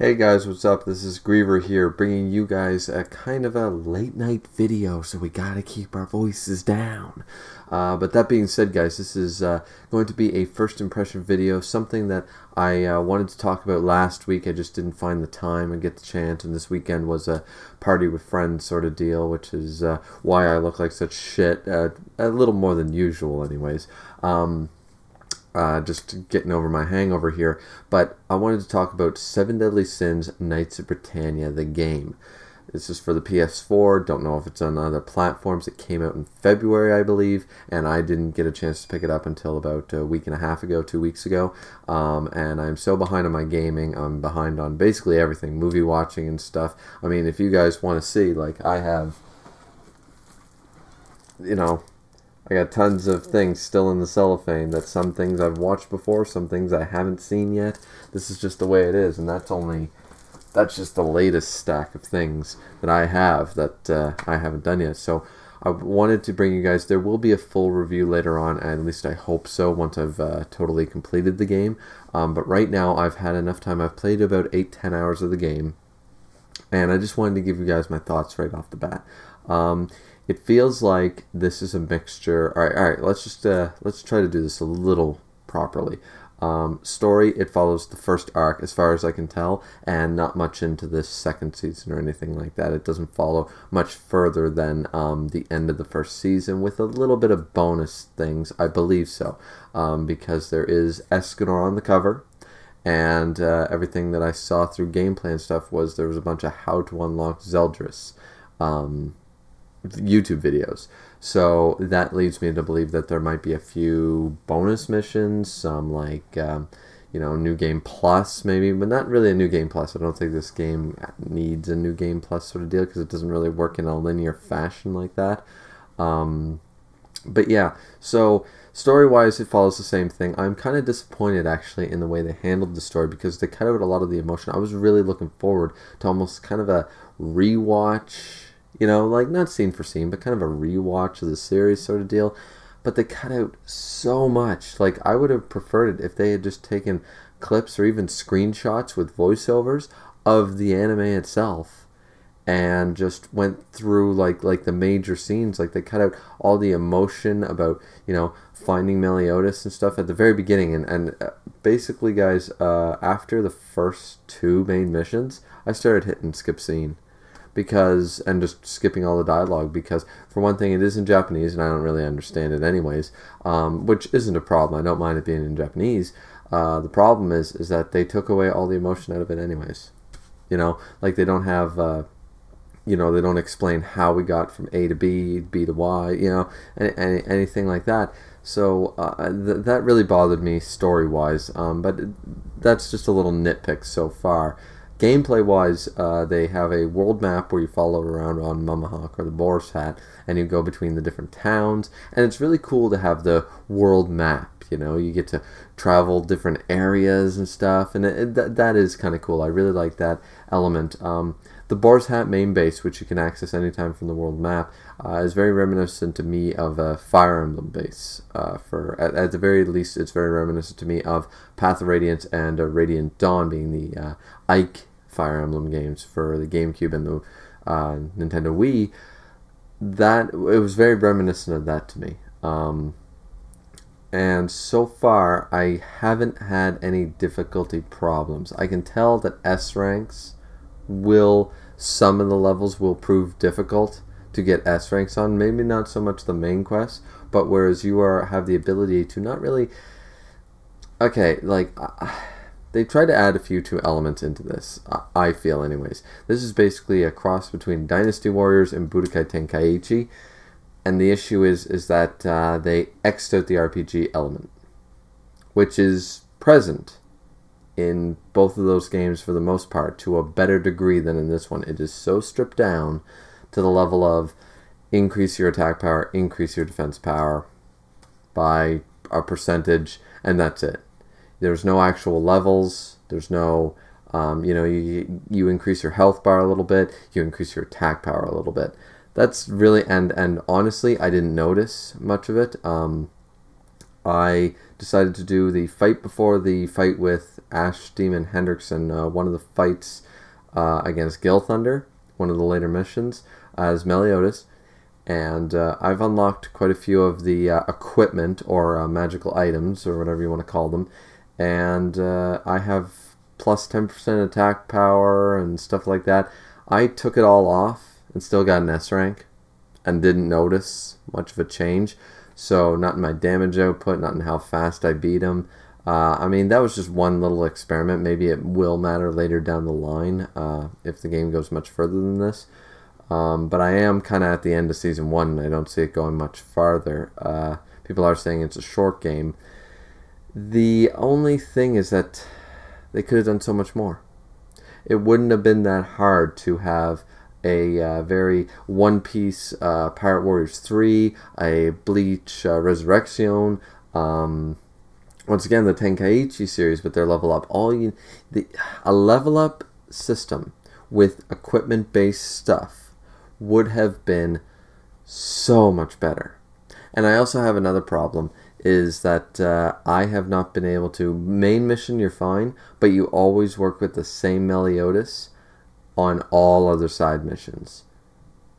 Hey guys, what's up? This is Griever here, bringing you guys a kind of a late night video, so we gotta keep our voices down. But that being said, guys, this is going to be a first impression video, something that I wanted to talk about last week. I just didn't find the time and get the chance, and this weekend was a party with friends sort of deal, which is why I look like such shit, a little more than usual anyways. Just getting over my hangover here, but I wanted to talk about Seven Deadly Sins: Knights of Britannia, the game. This is for the PS4. Don't know if it's on other platforms. It came out in February, I believe, and I didn't get a chance to pick it up until about a week and a half ago, 2 weeks ago. And I'm so behind on my gaming. I'm behind on basically everything, movie watching and stuff. I mean, if you guys want to see, like, I have, you know, I got tons of things still in the cellophane. That some things I've watched before, some things I haven't seen yet. This is just the way it is, and that's just the latest stack of things that I have that I haven't done yet. So I wanted to bring you guys. There will be a full review later on, at least I hope so, once I've totally completed the game. But right now I've had enough time. I've played about 8-10 hours of the game, and I just wanted to give you guys my thoughts right off the bat. It feels like this is a mixture. All right. Let's try to do this a little properly. Story, it follows the first arc as far as I can tell, and not much into this second season or anything like that. It doesn't follow much further than the end of the first season, with a little bit of bonus things, I believe so, because there is Escanor on the cover. And everything that I saw through gameplay and stuff was there was a bunch of how to unlock Zeldris YouTube videos. So that leads me to believe that there might be a few bonus missions, some like New Game Plus maybe, but not really a New Game Plus. I don't think this game needs a New Game Plus sort of deal, because it doesn't really work in a linear fashion like that. But yeah, so story-wise, it follows the same thing. I'm kind of disappointed, actually, in the way they handled the story, because they cut out a lot of the emotion. I was really looking forward to almost kind of a rewatch, like not scene for scene, but kind of a rewatch of the series sort of deal. But they cut out so much. Like, I would have preferred it if they had just taken clips or even screenshots with voiceovers of the anime itself, and just went through like the major scenes. Like, they cut out all the emotion about finding Meliodas and stuff at the very beginning, and basically, guys, after the first two main missions, I started hitting skip scene, and just skipping all the dialogue, because for one thing, it is in Japanese and I don't really understand it anyways, which isn't a problem. I don't mind it being in Japanese. The problem is that they took away all the emotion out of it anyways. Like, they don't have they don't explain how we got from A to B, B to Y, anything like that. So that really bothered me story-wise, but that's just a little nitpick so far. Gameplay-wise, they have a world map where you follow around on Mumahawk or the Boar's Hat, and you go between the different towns, and it's really cool to have the world map. You get to travel different areas and stuff, and that is kind of cool. I really like that element. The Boar's Hat main base, which you can access anytime from the world map, is very reminiscent to me of a Fire Emblem base. At the very least, it's very reminiscent to me of Path of Radiance and Radiant Dawn, being the Ike Fire Emblem games for the GameCube and the Nintendo Wii. It was very reminiscent of that to me. And so far, I haven't had any difficulty problems. I can tell that S ranks some of the levels will prove difficult to get S ranks on. Maybe not so much the main quest, but whereas you have the ability to not really. Okay, like, they tried to add a few elements into this, I feel anyways. This is basically a cross between Dynasty Warriors and Budokai Tenkaichi, and the issue is that they X'd out the RPG element, which is present in both of those games for the most part, to a better degree than in this one. It is so stripped down to the level of increase your attack power, increase your defense power by a percentage, and that's it. There's no actual levels. There's no, you increase your health bar a little bit, you increase your attack power a little bit. That's really, and honestly, I didn't notice much of it. I decided to do the fight before the fight with Ash Demon Hendrickson, one of the fights against Gil Thunder, one of the later missions, as Meliodas. And I've unlocked quite a few of the equipment or magical items or whatever you want to call them. And I have plus 10% attack power and stuff like that. I took it all off and still got an S rank and didn't notice much of a change. So not in my damage output, not in how fast I beat him. I mean, that was just one little experiment. Maybe it will matter later down the line if the game goes much further than this. But I am kind of at the end of Season 1, and I don't see it going much farther. People are saying it's a short game. The only thing is that they could have done so much more. It wouldn't have been that hard to have a very One Piece Pirate Warriors 3, a Bleach Resurrection, once again the Tenkaichi series with their level up. A level up system with equipment based stuff would have been so much better. And I also have another problem, is that I have not been able to... Main mission, you're fine, but you always work with the same Meliodas on all other side missions.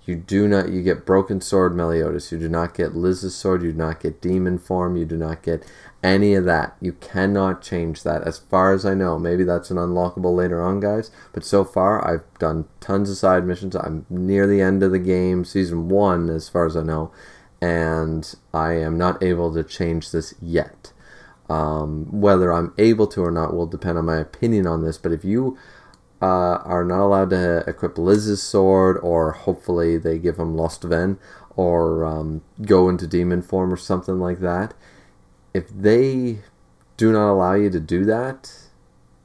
You get Broken Sword Meliodas, you do not get Liz's Sword, you do not get Demon Form, you do not get any of that. You cannot change that as far as I know. Maybe that's an unlockable later on, guys, but so far I've done tons of side missions. I'm near the end of the game, Season 1 as far as I know, and I am not able to change this yet. Whether I'm able to or not will depend on my opinion on this, but if you are not allowed to equip Liz's sword, or hopefully they give him Lost Ven, or go into demon form or something like that, if they do not allow you to do that,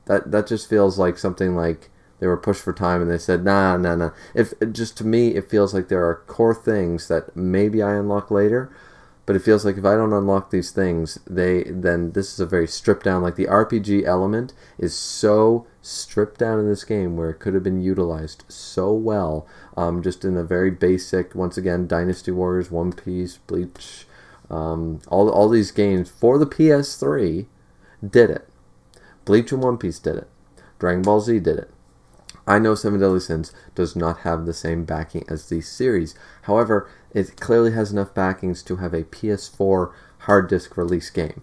that just feels like something like they were pushed for time and they said, nah. To me, it feels like there are core things that maybe I unlock later, but it feels like if I don't unlock these things, then this is a very stripped down, like the RPG element is so stripped down in this game where it could have been utilized so well, just in a very basic, once again, Dynasty Warriors, One Piece, Bleach, all these games for the PS3 did it. Bleach and One Piece did it. Dragon Ball Z did it. I know Seven Deadly Sins does not have the same backing as these series. However, it clearly has enough backings to have a PS4 hard disk release game.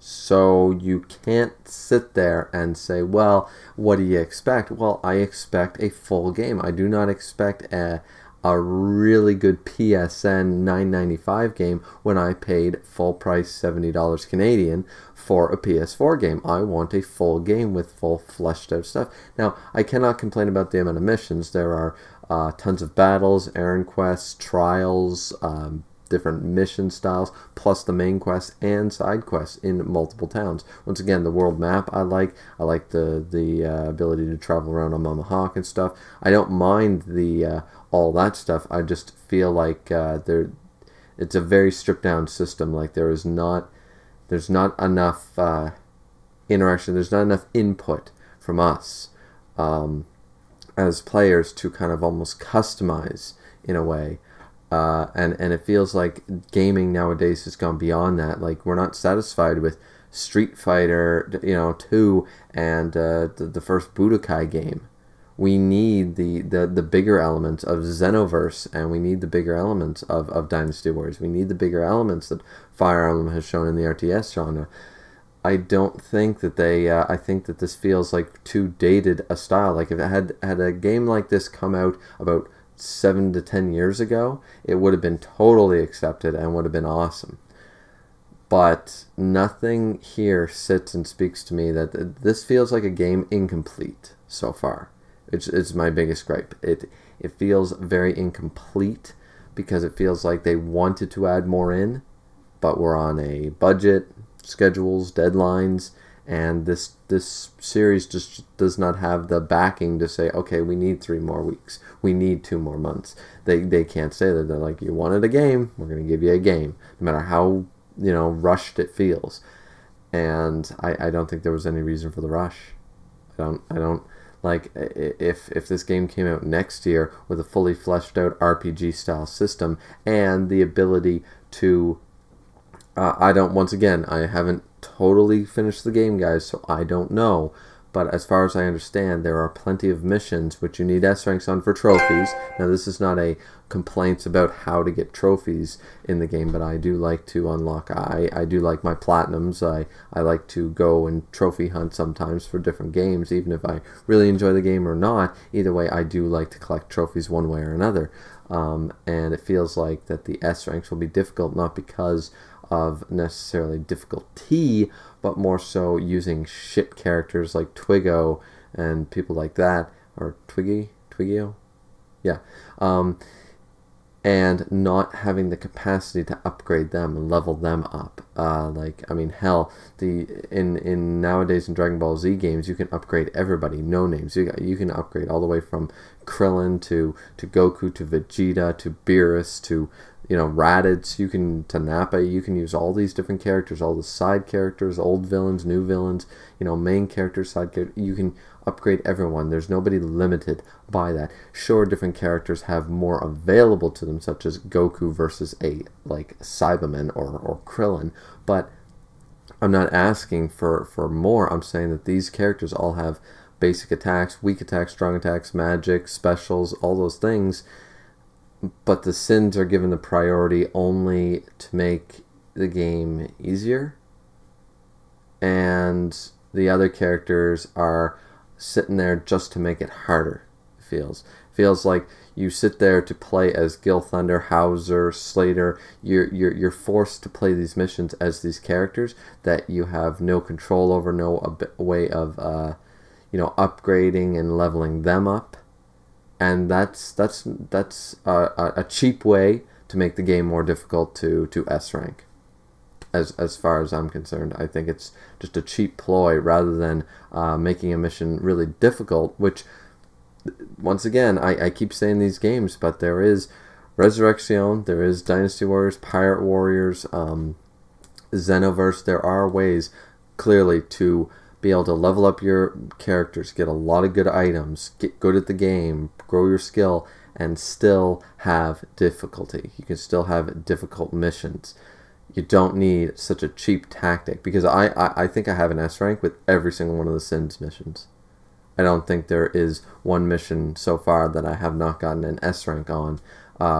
So you can't sit there and say, well, what do you expect? Well, I expect a full game. I do not expect a really good PSN $9.95 game when I paid full price $70 Canadian for a PS4 game. I want a full game with full fleshed out stuff. Now, I cannot complain about the amount of missions. There are tons of battles, errand quests, trials, different mission styles, plus the main quests and side quests in multiple towns. Once again, the world map I like the ability to travel around on Mama Hawk and stuff. I don't mind the all that stuff. I just feel like it's a very stripped down system. Like there's not enough interaction. There's not enough input from us as players to kind of almost customize in a way. And it feels like gaming nowadays has gone beyond that. Like we're not satisfied with Street Fighter, 2 and the first Budokai game. We need the bigger elements of Xenoverse, and we need the bigger elements of Dynasty Warriors. We need the bigger elements that Fire Emblem has shown in the RTS genre. I don't think that I think that this feels like too dated a style. Like if it had a game like this come out about 7 to 10 years ago, it would have been totally accepted and would have been awesome. But nothing here sits and speaks to me that this feels like a game incomplete so far. It's my biggest gripe. It feels very incomplete because it feels like they wanted to add more in, but we're on a budget, schedules, deadlines, and this series just does not have the backing to say, okay, we need 3 more weeks, we need 2 more months. They can't say that. They're like, you wanted a game, we're going to give you a game, no matter how rushed it feels. And I don't think there was any reason for the rush. I don't like if this game came out next year with a fully fleshed out RPG style system and the ability to once again, I haven't totally finished the game, guys, so I don't know. But as far as I understand, there are plenty of missions which you need S ranks on for trophies. Now, this is not a complaints about how to get trophies in the game, but I do like to unlock. I do like my platinums. I like to go and trophy hunt sometimes for different games, even if I really enjoy the game or not. Either way, I do like to collect trophies one way or another. And it feels like that the S ranks will be difficult, not because of necessarily difficulty, but more so using shit characters like Twiggo and people like that, or Twiggio, yeah, and not having the capacity to upgrade them and level them up. Like, I mean, hell, in nowadays in Dragon Ball Z games, you can upgrade everybody, no names. You can upgrade all the way from Krillin to Goku to Vegeta to Beerus to, you know, Raditz, you can, to Nappa. You can use all these different characters, all the side characters, old villains, new villains, you know, main characters, side characters. You can upgrade everyone. There's nobody limited by that. Sure, different characters have more available to them, such as Goku versus a, like, Cyberman or Krillin, but I'm not asking for more. I'm saying that these characters all have basic attacks, weak attacks, strong attacks, magic, specials, all those things, but the Sins are given the priority only to make the game easier, and the other characters are sitting there just to make it harder. It feels like you sit there to play as Gil Thunder, Hauser, Slater. You're forced to play these missions as these characters that you have no control over, no way of you know, upgrading and leveling them up. And that's a cheap way to make the game more difficult to S rank. As far as I'm concerned, I think it's just a cheap ploy rather than making a mission really difficult. Which, once again, I keep saying these games, but there is Resurrection, there is Dynasty Warriors, Pirate Warriors, Xenoverse. There are ways clearly to be able to level up your characters, get a lot of good items, get good at the game, grow your skill, and still have difficulty. You can still have difficult missions. You don't need such a cheap tactic, because I think I have an S rank with every single one of the Sins missions. I don't think there is one mission so far that I have not gotten an S rank on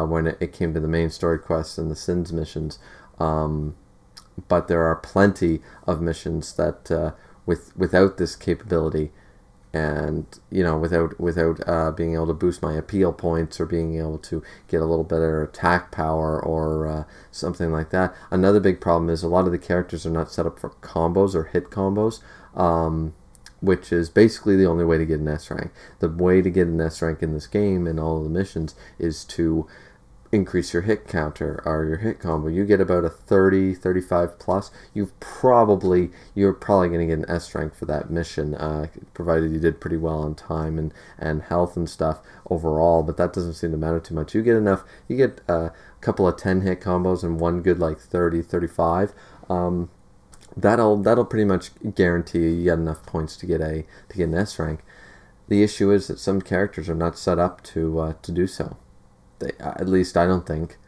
when it came to the main story quests and the Sins missions. But there are plenty of missions that without this capability, and, you know, without being able to boost my appeal points or being able to get a little better attack power or something like that. Another big problem is a lot of the characters are not set up for combos or hit combos, which is basically the only way to get an S rank. The way to get an S rank in this game and all of the missions is to increase your hit counter or your hit combo. You get about a 30, 35 plus. You're probably going to get an S rank for that mission, provided you did pretty well on time and health and stuff overall, but that doesn't seem to matter too much. You get enough, you get a couple of 10 hit combos and one good like 30, 35. That'll pretty much guarantee you get enough points to get an S rank. The issue is that some characters are not set up to do so. At least I don't think,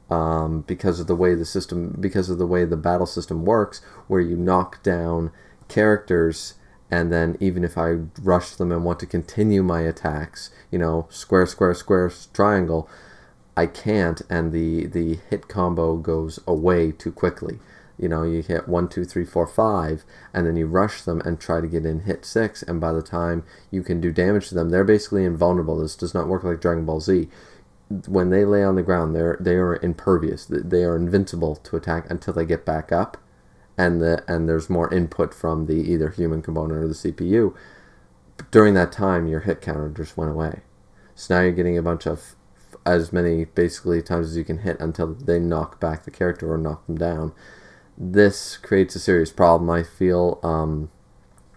because of the way the battle system works, where you knock down characters, and then even if I rush them and want to continue my attacks, you know, square, square, square, triangle, I can't, and the hit combo goes away too quickly. You know, you hit 1, 2, 3, 4, 5, and then you rush them and try to get in hit 6, and by the time you can do damage to them, they're basically invulnerable. This does not work like Dragon Ball Z. When they lay on the ground, they are impervious. They are invincible to attack until they get back up, and there's more input from the either human component or the CPU. But during that time, your hit counter just went away. So now you're getting a bunch of as many basically times as you can hit until they knock back the character or knock them down. This creates a serious problem. I feel.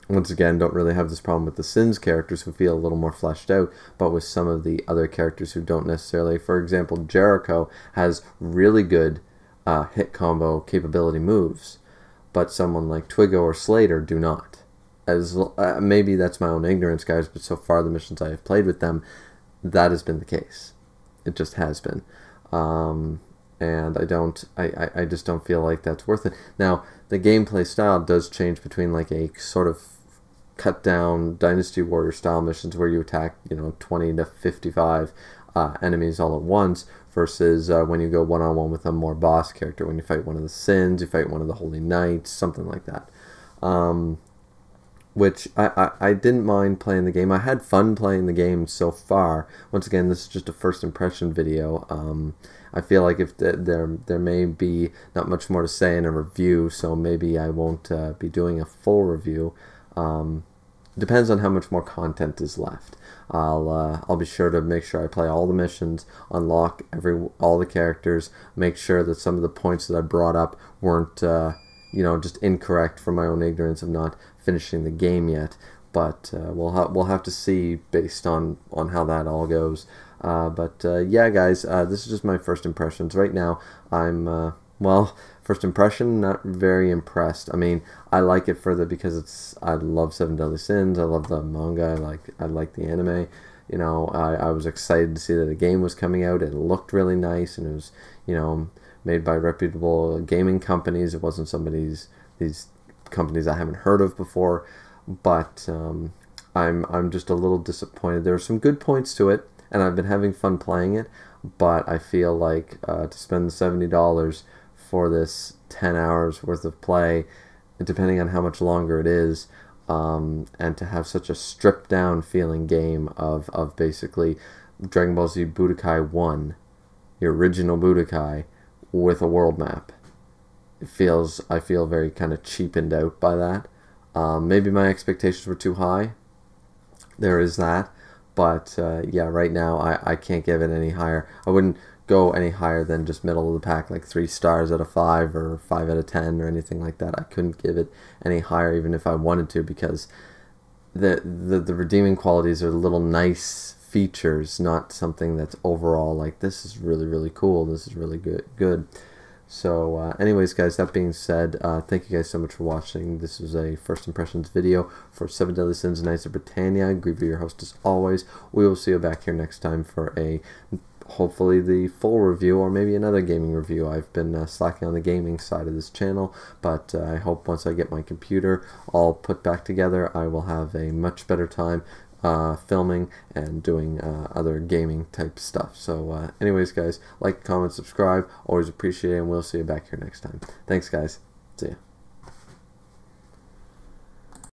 Once again, don't really have this problem with the Sins characters, who feel a little more fleshed out, but with some of the other characters who don't necessarily. For example, Jericho has really good hit combo capability moves, but someone like Twiggo or Slater do not. Maybe that's my own ignorance, guys, but so far the missions I have played with them, that has been the case. It just has been. and I just don't feel like that's worth it. Now, the gameplay style does change between like a sort of cut down Dynasty Warrior style missions where you attack, 20 to 55 enemies all at once, versus when you go one-on-one with a more boss character, when you fight one of the Sins, you fight one of the Holy Knights, something like that. Which I didn't mind playing the game. I had fun playing the game so far. Once again, this is just a first impression video. I feel like if there may be not much more to say in a review, so maybe I won't be doing a full review. Depends on how much more content is left. I'll be sure to make sure I play all the missions, unlock all the characters, make sure that some of the points that I brought up weren't just incorrect from my own ignorance of not finishing the game yet. But we'll have to see based on how that all goes. Yeah, guys, this is just my first impressions. Right now, I'm first impression, not very impressed. I mean, I like it further because I love Seven Deadly Sins. I love the manga. I like the anime. I was excited to see that a game was coming out. It looked really nice, and it was made by reputable gaming companies. It wasn't these companies I haven't heard of before. But I'm just a little disappointed. There are some good points to it, and I've been having fun playing it. But I feel like to spend the $70 for this 10 hours worth of play, depending on how much longer it is, and to have such a stripped down feeling game of basically Dragon Ball Z Budokai 1, the original Budokai, with a world map. I feel very kind of cheapened out by that. Maybe my expectations were too high. There is that. But yeah, right now I can't give it any higher. I wouldn't go any higher than just middle of the pack, like 3 stars out of 5 or 5 out of 10 or anything like that. I couldn't give it any higher even if I wanted to, because the redeeming qualities are little nice features, not something that's overall like, this is really, really cool, this is really good. So anyways, guys, that being said, thank you guys so much for watching. This was a first impressions video for Seven Deadly Sins: Knights of Britannia. Grievy, your host as always. We will see you back here next time for hopefully the full review, or maybe another gaming review. I've been slacking on the gaming side of this channel, but I hope once I get my computer all put back together, I will have a much better time filming and doing other gaming type stuff. So anyways, guys, like, comment, subscribe, always appreciate it, and we'll see you back here next time. Thanks, guys. See ya.